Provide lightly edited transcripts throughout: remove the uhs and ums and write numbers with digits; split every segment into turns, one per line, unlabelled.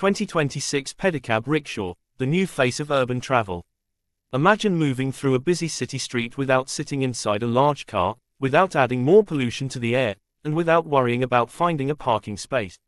2026 Pedicab Rickshaw, the new face of urban travel. Imagine moving through a busy city street without sitting inside a large car, without adding more pollution to the air, and without worrying about finding a parking space.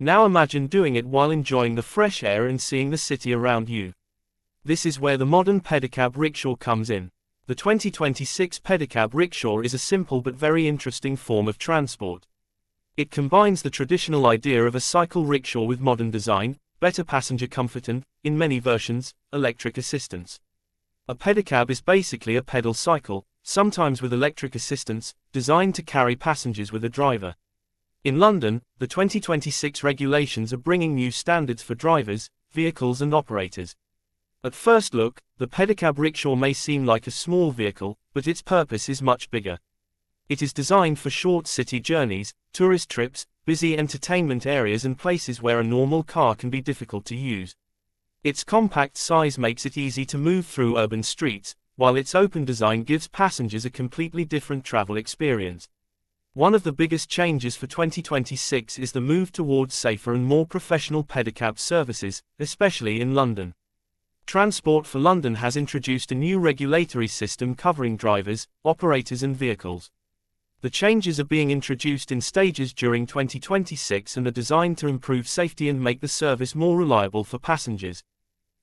Now imagine doing it while enjoying the fresh air and seeing the city around you. This is where the modern pedicab rickshaw comes in. The 2026 pedicab rickshaw is a simple but very interesting form of transport. It combines the traditional idea of a cycle rickshaw with modern design, better passenger comfort and, in many versions, electric assistance. A pedicab is basically a pedal cycle, sometimes with electric assistance, designed to carry passengers with a driver. In London, the 2026 regulations are bringing new standards for drivers, vehicles and operators. At first look, the pedicab rickshaw may seem like a small vehicle, but its purpose is much bigger. It is designed for short city journeys, tourist trips, busy entertainment areas and places where a normal car can be difficult to use. Its compact size makes it easy to move through urban streets, while its open design gives passengers a completely different travel experience. One of the biggest changes for 2026 is the move towards safer and more professional pedicab services, especially in London. Transport for London has introduced a new regulatory system covering drivers, operators and vehicles. The changes are being introduced in stages during 2026 and are designed to improve safety and make the service more reliable for passengers.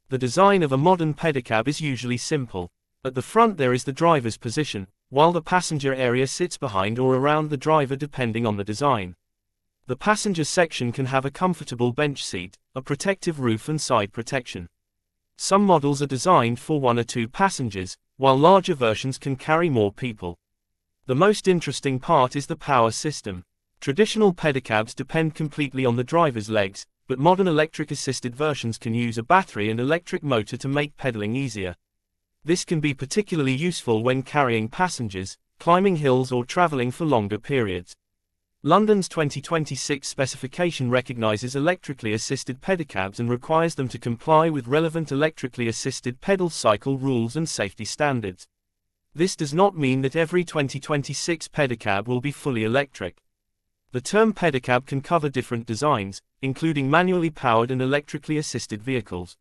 The design of a modern pedicab is usually simple. At the front there is the driver's position, while the passenger area sits behind or around the driver depending on the design. The passenger section can have a comfortable bench seat, a protective roof and side protection. Some models are designed for 1 or 2 passengers, while larger versions can carry more people. The most interesting part is the power system. Traditional pedicabs depend completely on the driver's legs, but modern electric-assisted versions can use a battery and electric motor to make pedaling easier. This can be particularly useful when carrying passengers, climbing hills or traveling for longer periods. London's 2026 specification recognizes electrically assisted pedicabs and requires them to comply with relevant electrically assisted pedal cycle rules and safety standards. This does not mean that every 2026 pedicab will be fully electric. The term pedicab can cover different designs, including manually powered and electrically assisted vehicles.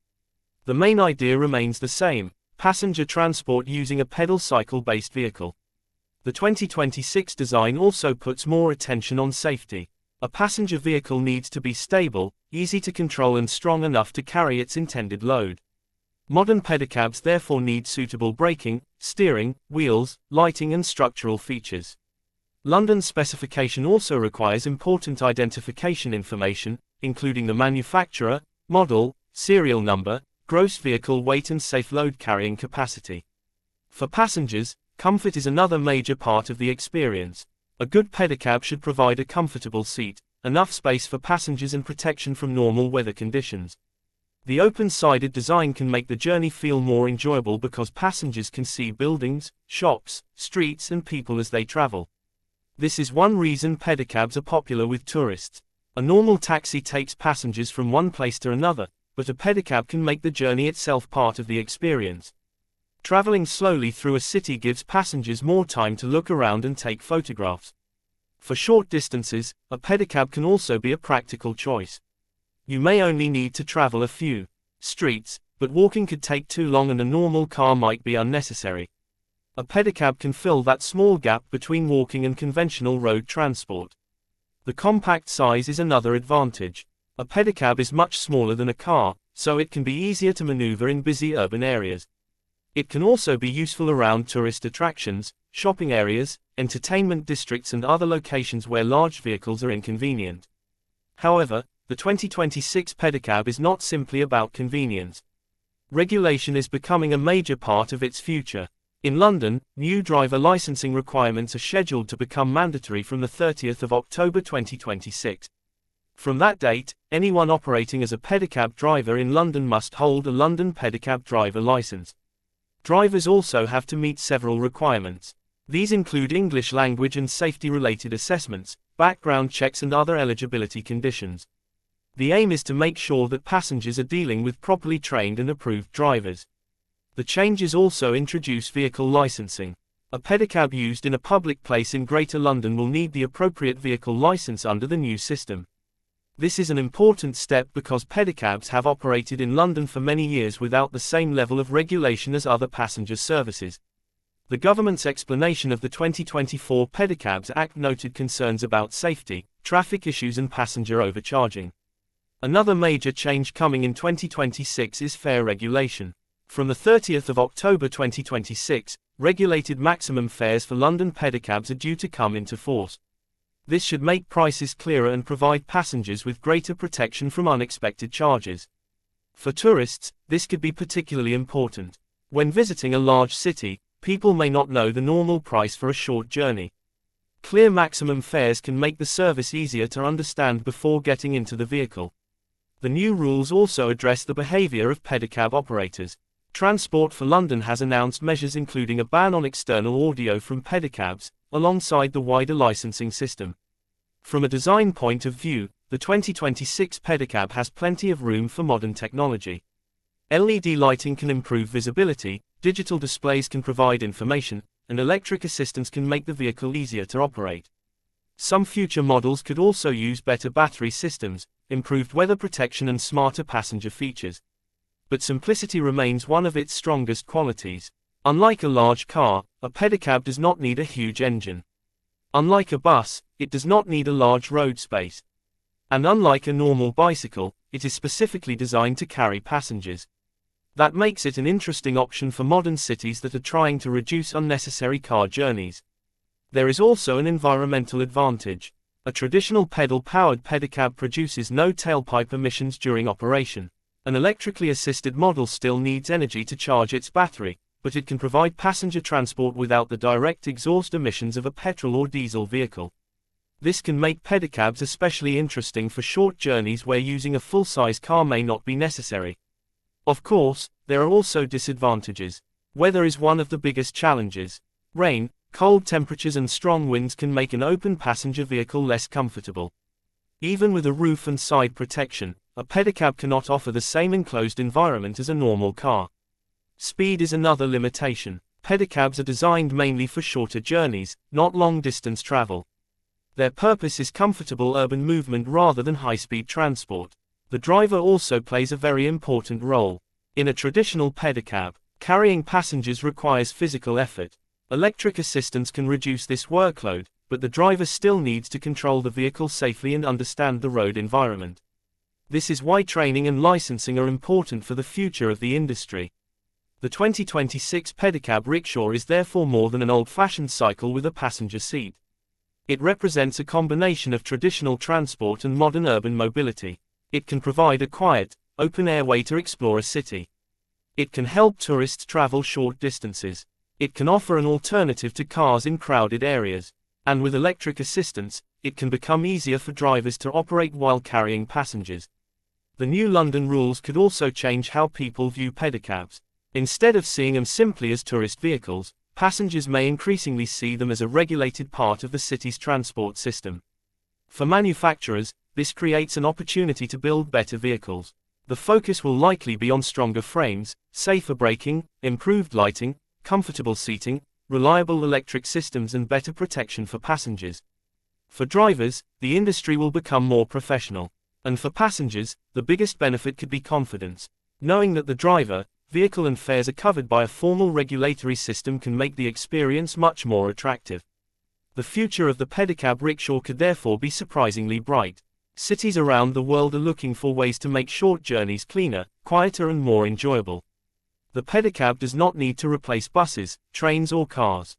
The main idea remains the same: passenger transport using a pedal cycle-based vehicle. The 2026 design also puts more attention on safety. A passenger vehicle needs to be stable, easy to control and strong enough to carry its intended load. Modern pedicabs therefore need suitable braking, steering, wheels, lighting and structural features. London's specification also requires important identification information, including the manufacturer, model, serial number, gross vehicle weight and safe load carrying capacity. For passengers, comfort is another major part of the experience. A good pedicab should provide a comfortable seat, enough space for passengers and protection from normal weather conditions. The open-sided design can make the journey feel more enjoyable because passengers can see buildings, shops, streets and people as they travel. This is one reason pedicabs are popular with tourists. A normal taxi takes passengers from one place to another, but a pedicab can make the journey itself part of the experience. Traveling slowly through a city gives passengers more time to look around and take photographs. For short distances, a pedicab can also be a practical choice. You may only need to travel a few streets, but walking could take too long and a normal car might be unnecessary. A pedicab can fill that small gap between walking and conventional road transport. The compact size is another advantage. A pedicab is much smaller than a car, so it can be easier to maneuver in busy urban areas. It can also be useful around tourist attractions, shopping areas, entertainment districts and other locations where large vehicles are inconvenient. However, the 2026 pedicab is not simply about convenience. Regulation is becoming a major part of its future. In London, new driver licensing requirements are scheduled to become mandatory from the 30th of October 2026. From that date, anyone operating as a pedicab driver in London must hold a London pedicab driver license. Drivers also have to meet several requirements. These include English language and safety-related assessments, background checks and other eligibility conditions. The aim is to make sure that passengers are dealing with properly trained and approved drivers. The changes also introduce vehicle licensing. A pedicab used in a public place in Greater London will need the appropriate vehicle license under the new system. This is an important step because pedicabs have operated in London for many years without the same level of regulation as other passenger services. The government's explanation of the 2024 Pedicabs Act noted concerns about safety, traffic issues and passenger overcharging. Another major change coming in 2026 is fare regulation. From the 30th of October 2026, regulated maximum fares for London pedicabs are due to come into force. This should make prices clearer and provide passengers with greater protection from unexpected charges. For tourists, this could be particularly important. When visiting a large city, people may not know the normal price for a short journey. Clear maximum fares can make the service easier to understand before getting into the vehicle. The new rules also address the behavior of pedicab operators. Transport for London has announced measures including a ban on external audio from pedicabs, alongside the wider licensing system. From a design point of view, the 2026 pedicab has plenty of room for modern technology. LED lighting can improve visibility, digital displays can provide information, and electric assistance can make the vehicle easier to operate. Some future models could also use better battery systems, improved weather protection and smarter passenger features. But simplicity remains one of its strongest qualities. Unlike a large car, a pedicab does not need a huge engine. Unlike a bus, it does not need a large road space. And unlike a normal bicycle, it is specifically designed to carry passengers. That makes it an interesting option for modern cities that are trying to reduce unnecessary car journeys. There is also an environmental advantage. A traditional pedal-powered pedicab produces no tailpipe emissions during operation. An electrically assisted model still needs energy to charge its battery, but it can provide passenger transport without the direct exhaust emissions of a petrol or diesel vehicle. This can make pedicabs especially interesting for short journeys where using a full-size car may not be necessary. Of course, there are also disadvantages. Weather is one of the biggest challenges. Rain, cold temperatures and strong winds can make an open passenger vehicle less comfortable. Even with a roof and side protection, a pedicab cannot offer the same enclosed environment as a normal car. Speed is another limitation. Pedicabs are designed mainly for shorter journeys, not long-distance travel. Their purpose is comfortable urban movement rather than high-speed transport. The driver also plays a very important role. In a traditional pedicab, carrying passengers requires physical effort. Electric assistance can reduce this workload, but the driver still needs to control the vehicle safely and understand the road environment. This is why training and licensing are important for the future of the industry. The 2026 Pedicab Rickshaw is therefore more than an old-fashioned cycle with a passenger seat. It represents a combination of traditional transport and modern urban mobility. It can provide a quiet, open-air way to explore a city. It can help tourists travel short distances. It can offer an alternative to cars in crowded areas. And with electric assistance, it can become easier for drivers to operate while carrying passengers. The new London rules could also change how people view pedicabs. Instead of seeing them simply as tourist vehicles, passengers may increasingly see them as a regulated part of the city's transport system. For manufacturers, this creates an opportunity to build better vehicles. The focus will likely be on stronger frames, safer braking, improved lighting, comfortable seating, reliable electric systems and better protection for passengers. For drivers, the industry will become more professional. And for passengers, the biggest benefit could be confidence. Knowing that the driver, vehicle and fares are covered by a formal regulatory system can make the experience much more attractive. The future of the pedicab rickshaw could therefore be surprisingly bright. Cities around the world are looking for ways to make short journeys cleaner, quieter and more enjoyable. The pedicab does not need to replace buses, trains or cars.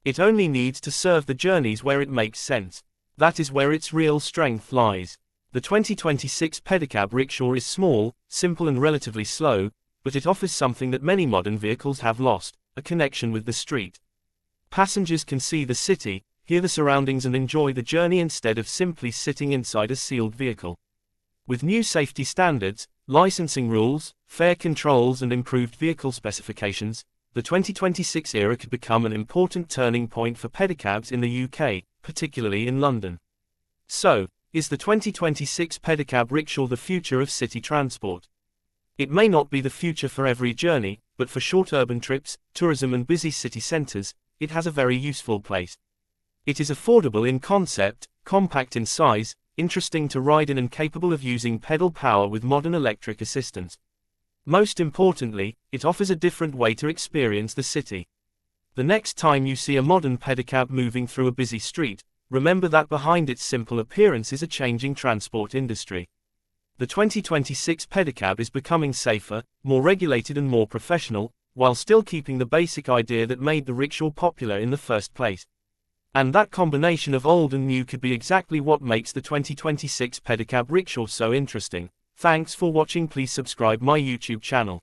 It only needs to serve the journeys where it makes sense. That is where its real strength lies. The 2026 Pedicab Rickshaw is small, simple and relatively slow, but it offers something that many modern vehicles have lost, a connection with the street. Passengers can see the city, hear the surroundings and enjoy the journey instead of simply sitting inside a sealed vehicle. With new safety standards, licensing rules, fare controls and improved vehicle specifications, the 2026 era could become an important turning point for pedicabs in the UK, particularly in London. So, is the 2026 Pedicab Rickshaw the future of city transport? It may not be the future for every journey, but for short urban trips, tourism and busy city centres, it has a very useful place. It is affordable in concept, compact in size, interesting to ride in and capable of using pedal power with modern electric assistance. Most importantly, it offers a different way to experience the city. The next time you see a modern pedicab moving through a busy street, remember that behind its simple appearance is a changing transport industry. The 2026 pedicab is becoming safer, more regulated and more professional, while still keeping the basic idea that made the rickshaw popular in the first place. And that combination of old and new could be exactly what makes the 2026 Pedicab Rickshaw so interesting. Thanks for watching. Please subscribe my YouTube channel.